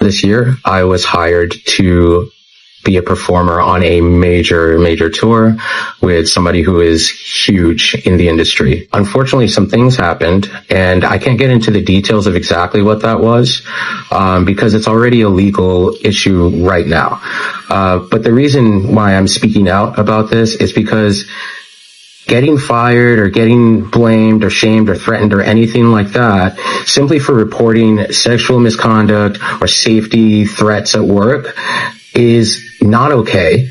This year, I was hired to be a performer on a major tour with somebody who is huge in the industry. Unfortunately, some things happened, and I can't get into the details of exactly what that was, because it's already a legal issue right now. But the reason why I'm speaking out about this is because getting fired or getting blamed or shamed or threatened or anything like that simply for reporting sexual misconduct or safety threats at work is not okay.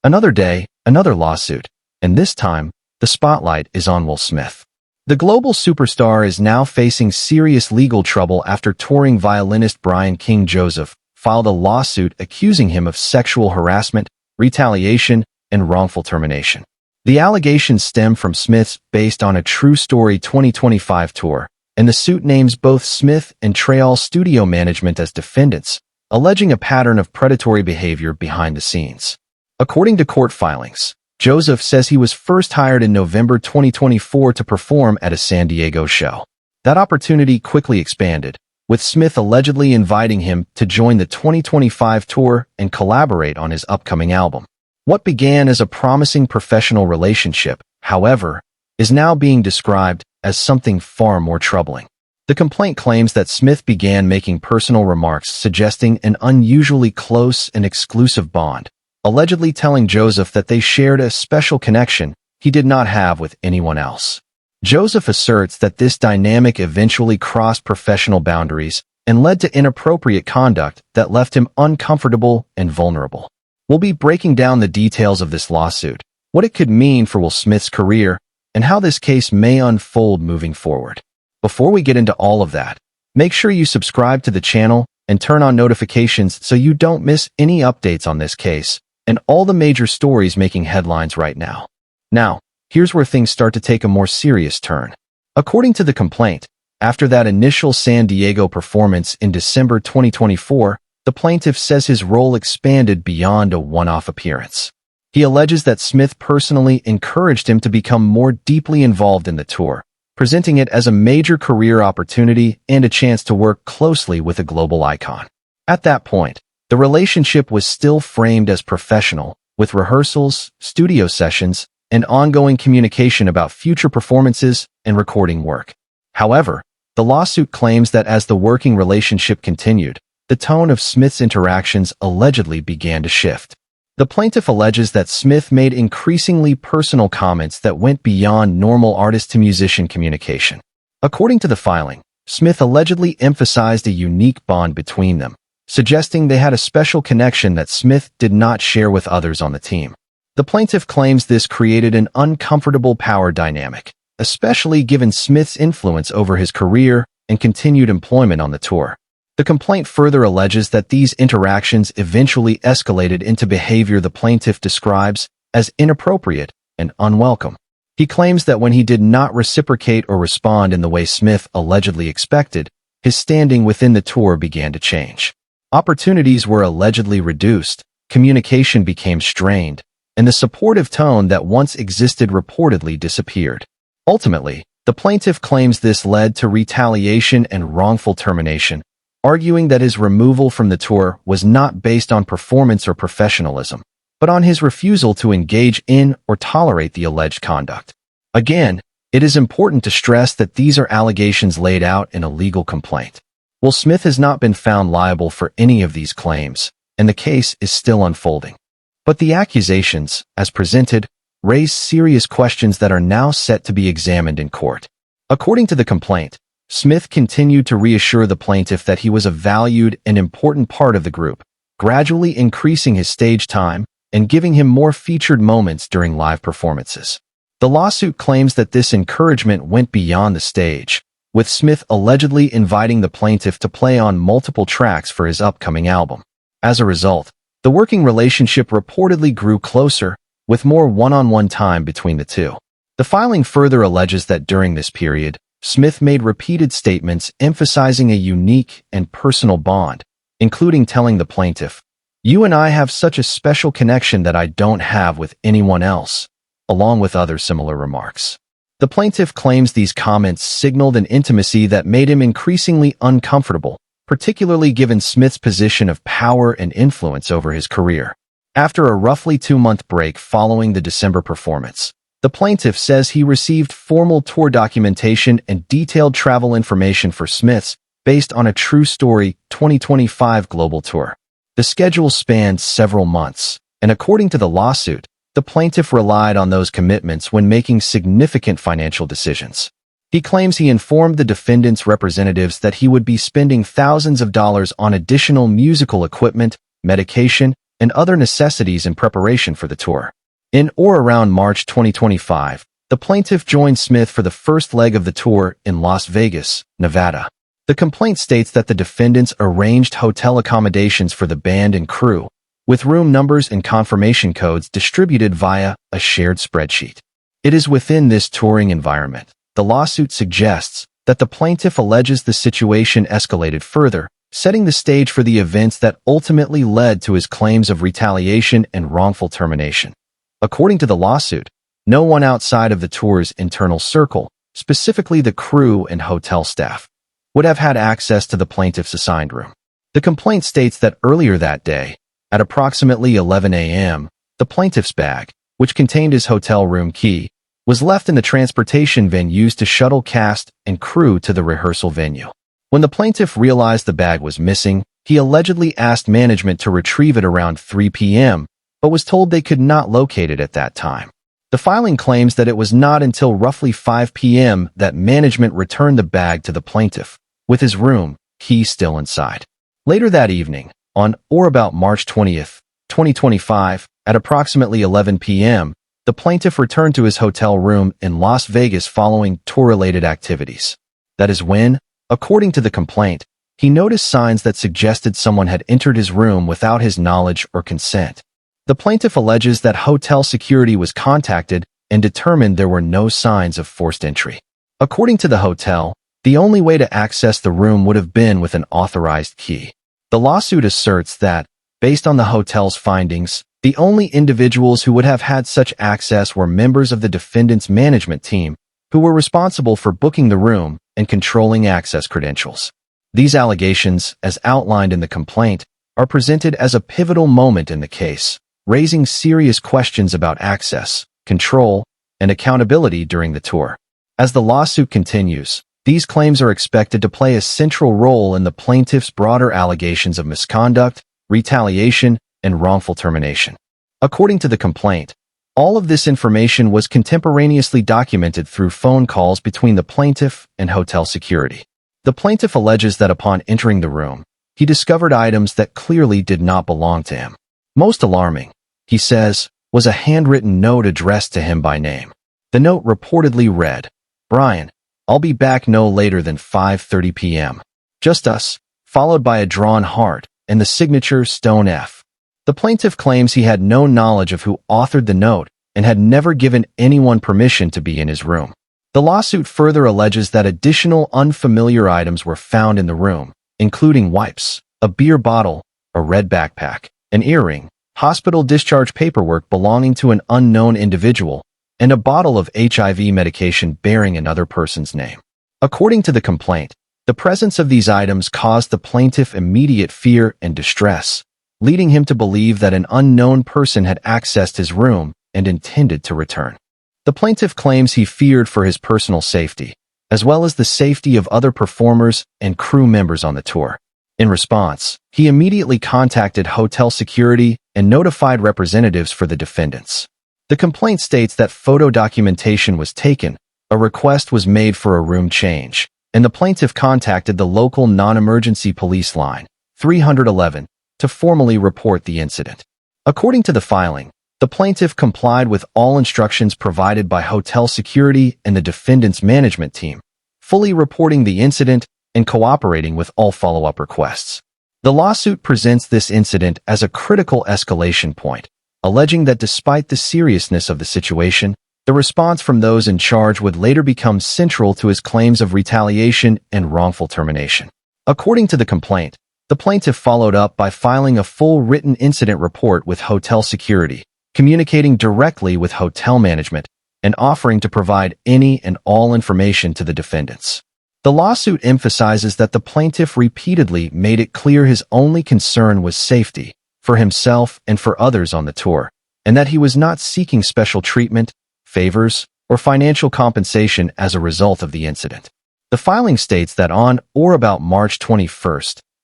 Another day, another lawsuit, and this time, the spotlight is on Will Smith. The global superstar is now facing serious legal trouble after touring violinist Brian King Joseph filed a lawsuit accusing him of sexual harassment, retaliation, and wrongful termination. The allegations stem from Smith's Based on a True Story 2025 tour, and the suit names both Smith and Treal Studio Management as defendants, alleging a pattern of predatory behavior behind the scenes. According to court filings, Joseph says he was first hired in November 2024 to perform at a San Diego show. That opportunity quickly expanded, with Smith allegedly inviting him to join the 2025 tour and collaborate on his upcoming album. What began as a promising professional relationship, however, is now being described as something far more troubling. The complaint claims that Smith began making personal remarks suggesting an unusually close and exclusive bond, allegedly telling Joseph that they shared a special connection he did not have with anyone else. Joseph asserts that this dynamic eventually crossed professional boundaries and led to inappropriate conduct that left him uncomfortable and vulnerable. We'll be breaking down the details of this lawsuit, what it could mean for Will Smith's career, and how this case may unfold moving forward. Before we get into all of that, make sure you subscribe to the channel and turn on notifications so you don't miss any updates on this case and all the major stories making headlines right now. Now, here's where things start to take a more serious turn. According to the complaint, after that initial San Diego performance in December 2024, the plaintiff says his role expanded beyond a one-off appearance. He alleges that Smith personally encouraged him to become more deeply involved in the tour, presenting it as a major career opportunity and a chance to work closely with a global icon. At that point, the relationship was still framed as professional, with rehearsals, studio sessions, and ongoing communication about future performances and recording work. However, the lawsuit claims that as the working relationship continued, the tone of Smith's interactions allegedly began to shift. The plaintiff alleges that Smith made increasingly personal comments that went beyond normal artist-to-musician communication. According to the filing, Smith allegedly emphasized a unique bond between them, suggesting they had a special connection that Smith did not share with others on the team. The plaintiff claims this created an uncomfortable power dynamic, especially given Smith's influence over his career and continued employment on the tour. The complaint further alleges that these interactions eventually escalated into behavior the plaintiff describes as inappropriate and unwelcome. He claims that when he did not reciprocate or respond in the way Smith allegedly expected, his standing within the tour began to change. Opportunities were allegedly reduced, communication became strained, and the supportive tone that once existed reportedly disappeared. Ultimately, the plaintiff claims this led to retaliation and wrongful termination, arguing that his removal from the tour was not based on performance or professionalism, but on his refusal to engage in or tolerate the alleged conduct. Again, it is important to stress that these are allegations laid out in a legal complaint. Will Smith has not been found liable for any of these claims, and the case is still unfolding. But the accusations, as presented, raise serious questions that are now set to be examined in court. According to the complaint, Smith continued to reassure the plaintiff that he was a valued and important part of the group, gradually increasing his stage time and giving him more featured moments during live performances. The lawsuit claims that this encouragement went beyond the stage, with Smith allegedly inviting the plaintiff to play on multiple tracks for his upcoming album. As a result, the working relationship reportedly grew closer, with more one-on-one time between the two. The filing further alleges that during this period, Smith made repeated statements emphasizing a unique and personal bond, including telling the plaintiff, "You and I have such a special connection that I don't have with anyone else," along with other similar remarks. The plaintiff claims these comments signaled an intimacy that made him increasingly uncomfortable, particularly given Smith's position of power and influence over his career. After a roughly 2-month break following the December performance, the plaintiff says he received formal tour documentation and detailed travel information for Smith's based on a true story 2025 global tour. The schedule spanned several months, and according to the lawsuit, the plaintiff relied on those commitments when making significant financial decisions. He claims he informed the defendant's representatives that he would be spending thousands of dollars on additional musical equipment, medication, and other necessities in preparation for the tour. In or around March 2025, the plaintiff joined Smith for the first leg of the tour in Las Vegas, Nevada. The complaint states that the defendants arranged hotel accommodations for the band and crew, with room numbers and confirmation codes distributed via a shared spreadsheet. It is within this touring environment, the lawsuit suggests, that the plaintiff alleges the situation escalated further, setting the stage for the events that ultimately led to his claims of retaliation and wrongful termination. According to the lawsuit, no one outside of the tour's internal circle, specifically the crew and hotel staff, would have had access to the plaintiff's assigned room. The complaint states that earlier that day, at approximately 11 a.m., the plaintiff's bag, which contained his hotel room key, was left in the transportation van used to shuttle cast and crew to the rehearsal venue. When the plaintiff realized the bag was missing, he allegedly asked management to retrieve it around 3 p.m., but was told they could not locate it at that time. The filing claims that it was not until roughly 5 p.m. that management returned the bag to the plaintiff, with his room key still inside. Later that evening, on or about March 20th, 2025, at approximately 11 p.m., the plaintiff returned to his hotel room in Las Vegas following tour-related activities. That is when, according to the complaint, he noticed signs that suggested someone had entered his room without his knowledge or consent. The plaintiff alleges that hotel security was contacted and determined there were no signs of forced entry. According to the hotel, the only way to access the room would have been with an authorized key. The lawsuit asserts that, based on the hotel's findings, the only individuals who would have had such access were members of the defendant's management team, who were responsible for booking the room and controlling access credentials. These allegations, as outlined in the complaint, are presented as a pivotal moment in the case, raising serious questions about access, control, and accountability during the tour. As the lawsuit continues, these claims are expected to play a central role in the plaintiff's broader allegations of misconduct, retaliation, and wrongful termination. According to the complaint, all of this information was contemporaneously documented through phone calls between the plaintiff and hotel security. The plaintiff alleges that upon entering the room, he discovered items that clearly did not belong to him. Most alarming, he says, was a handwritten note addressed to him by name. The note reportedly read, "Brian, I'll be back no later than 5:30 p.m. Just us," followed by a drawn heart and the signature Stone F. The plaintiff claims he had no knowledge of who authored the note and had never given anyone permission to be in his room. The lawsuit further alleges that additional unfamiliar items were found in the room, including wipes, a beer bottle, a red backpack, an earring, hospital discharge paperwork belonging to an unknown individual, and a bottle of HIV medication bearing another person's name. According to the complaint, the presence of these items caused the plaintiff immediate fear and distress, leading him to believe that an unknown person had accessed his room and intended to return. The plaintiff claims he feared for his personal safety, as well as the safety of other performers and crew members on the tour. In response, he immediately contacted hotel security and notified representatives for the defendants. The complaint states that photo documentation was taken, a request was made for a room change, and the plaintiff contacted the local non-emergency police line, 311, to formally report the incident. According to the filing, the plaintiff complied with all instructions provided by hotel security and the defendant's management team, fully reporting the incident and cooperating with all follow-up requests. The lawsuit presents this incident as a critical escalation point, alleging that despite the seriousness of the situation, the response from those in charge would later become central to his claims of retaliation and wrongful termination. According to the complaint, the plaintiff followed up by filing a full written incident report with hotel security, communicating directly with hotel management, and offering to provide any and all information to the defendants. The lawsuit emphasizes that the plaintiff repeatedly made it clear his only concern was safety, for himself and for others on the tour, and that he was not seeking special treatment, favors, or financial compensation as a result of the incident. The filing states that on or about March 21,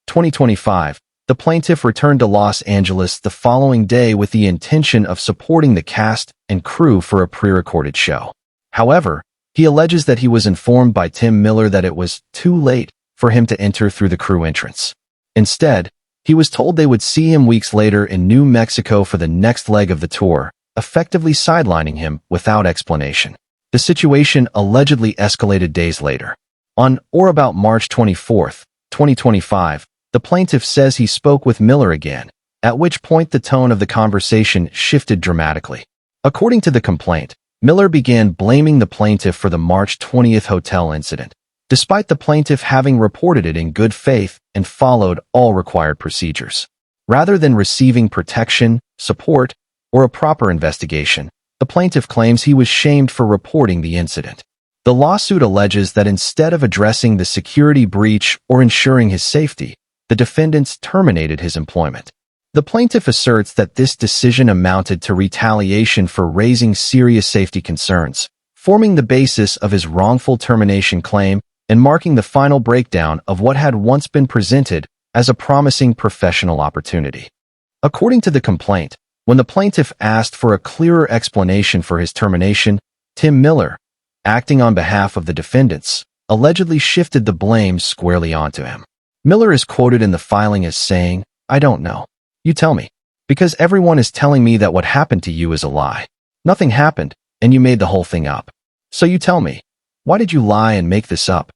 2025, the plaintiff returned to Los Angeles the following day with the intention of supporting the cast and crew for a pre-recorded show. However, he alleges that he was informed by Tim Miller that it was too late for him to enter through the crew entrance. Instead, he was told they would see him weeks later in New Mexico for the next leg of the tour, effectively sidelining him without explanation. The situation allegedly escalated days later. On or about March 24, 2025, the plaintiff says he spoke with Miller again, at which point the tone of the conversation shifted dramatically. According to the complaint, Miller began blaming the plaintiff for the March 20th hotel incident, despite the plaintiff having reported it in good faith and followed all required procedures. Rather than receiving protection, support, or a proper investigation, the plaintiff claims he was shamed for reporting the incident. The lawsuit alleges that instead of addressing the security breach or ensuring his safety, the defendants terminated his employment. The plaintiff asserts that this decision amounted to retaliation for raising serious safety concerns, forming the basis of his wrongful termination claim and marking the final breakdown of what had once been presented as a promising professional opportunity. According to the complaint, when the plaintiff asked for a clearer explanation for his termination, Tim Miller, acting on behalf of the defendants, allegedly shifted the blame squarely onto him. Miller is quoted in the filing as saying, "I don't know. You tell me. Because everyone is telling me that what happened to you is a lie. Nothing happened, and you made the whole thing up. So you tell me. Why did you lie and make this up?"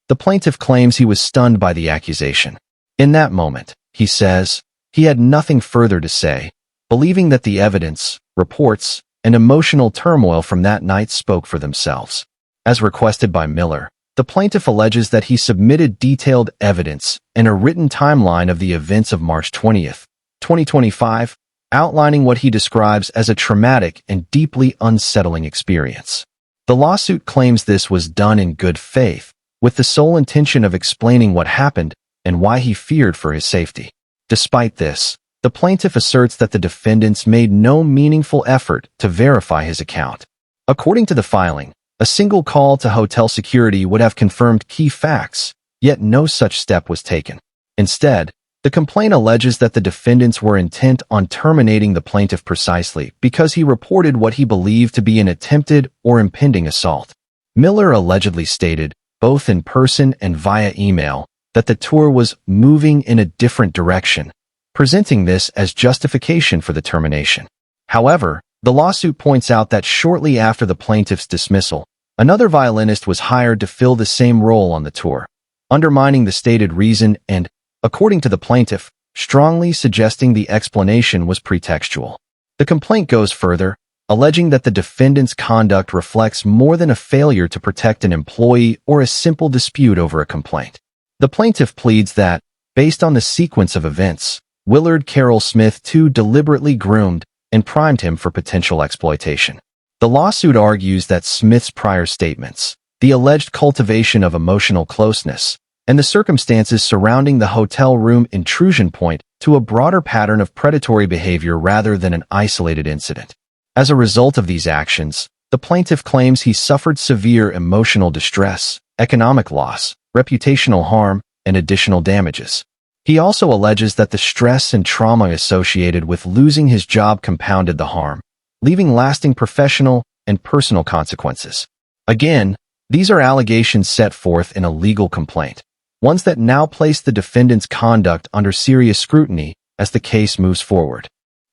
The plaintiff claims he was stunned by the accusation. In that moment, he says, he had nothing further to say, believing that the evidence, reports, and emotional turmoil from that night spoke for themselves. As requested by Miller, the plaintiff alleges that he submitted detailed evidence and a written timeline of the events of March 20th, 2025, outlining what he describes as a traumatic and deeply unsettling experience. The lawsuit claims this was done in good faith, with the sole intention of explaining what happened and why he feared for his safety. Despite this, the plaintiff asserts that the defendants made no meaningful effort to verify his account. According to the filing, a single call to hotel security would have confirmed key facts, yet no such step was taken. Instead, the complaint alleges that the defendants were intent on terminating the plaintiff precisely because he reported what he believed to be an attempted or impending assault. Miller allegedly stated, both in person and via email, that the tour was moving in a different direction, presenting this as justification for the termination. However, the lawsuit points out that shortly after the plaintiff's dismissal, another violinist was hired to fill the same role on the tour, undermining the stated reason and, according to the plaintiff, strongly suggesting the explanation was pretextual. The complaint goes further, alleging that the defendant's conduct reflects more than a failure to protect an employee or a simple dispute over a complaint. The plaintiff pleads that, based on the sequence of events, Willard Carroll Smith too deliberately groomed and primed him for potential exploitation. The lawsuit argues that Smith's prior statements, the alleged cultivation of emotional closeness, and the circumstances surrounding the hotel room intrusion point to a broader pattern of predatory behavior rather than an isolated incident. As a result of these actions, the plaintiff claims he suffered severe emotional distress, economic loss, reputational harm, and additional damages. He also alleges that the stress and trauma associated with losing his job compounded the harm, leaving lasting professional and personal consequences. Again, these are allegations set forth in a legal complaint, ones that now place the defendant's conduct under serious scrutiny as the case moves forward.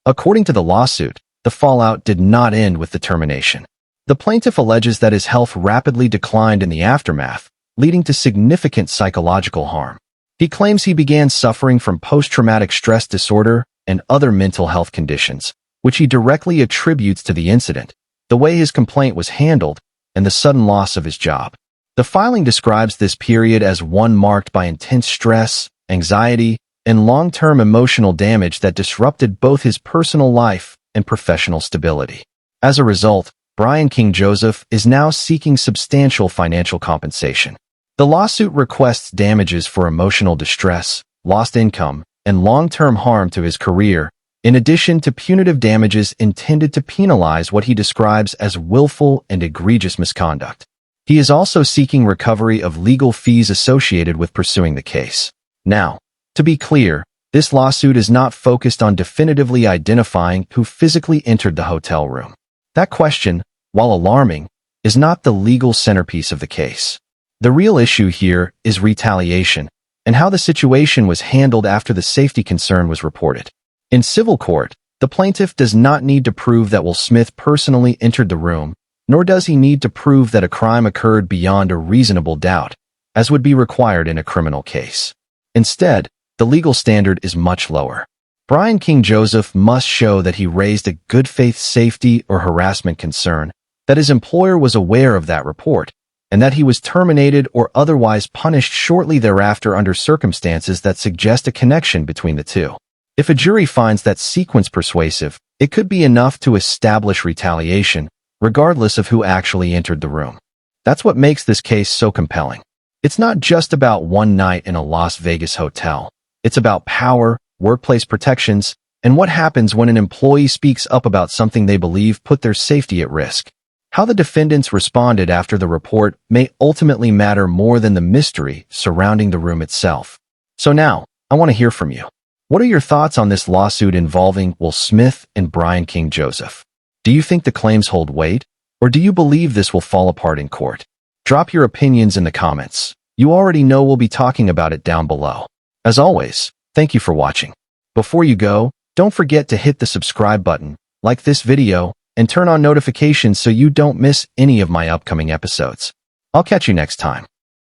According to the lawsuit, the fallout did not end with the termination. The plaintiff alleges that his health rapidly declined in the aftermath, leading to significant psychological harm. He claims he began suffering from post-traumatic stress disorder and other mental health conditions, which he directly attributes to the incident, the way his complaint was handled, and the sudden loss of his job. The filing describes this period as one marked by intense stress, anxiety, and long-term emotional damage that disrupted both his personal life and professional stability. As a result, Brian King Joseph is now seeking substantial financial compensation. The lawsuit requests damages for emotional distress, lost income, and long-term harm to his career, in addition to punitive damages intended to penalize what he describes as willful and egregious misconduct. He is also seeking recovery of legal fees associated with pursuing the case. Now, to be clear, this lawsuit is not focused on definitively identifying who physically entered the hotel room. That question, while alarming, is not the legal centerpiece of the case. The real issue here is retaliation and how the situation was handled after the safety concern was reported. In civil court, the plaintiff does not need to prove that Will Smith personally entered the room, nor does he need to prove that a crime occurred beyond a reasonable doubt, as would be required in a criminal case. Instead, the legal standard is much lower. Brian King Joseph must show that he raised a good faith safety or harassment concern, that his employer was aware of that report, and that he was terminated or otherwise punished shortly thereafter under circumstances that suggest a connection between the two. If a jury finds that sequence persuasive, it could be enough to establish retaliation, regardless of who actually entered the room. That's what makes this case so compelling. It's not just about one night in a Las Vegas hotel. It's about power, workplace protections, and what happens when an employee speaks up about something they believe put their safety at risk. How the defendants responded after the report may ultimately matter more than the mystery surrounding the room itself. So now, I want to hear from you. What are your thoughts on this lawsuit involving Will Smith and Brian King Joseph? Do you think the claims hold weight, or do you believe this will fall apart in court? Drop your opinions in the comments. You already know we'll be talking about it down below. As always, thank you for watching. Before you go, don't forget to hit the subscribe button, like this video, and turn on notifications so you don't miss any of my upcoming episodes. I'll catch you next time.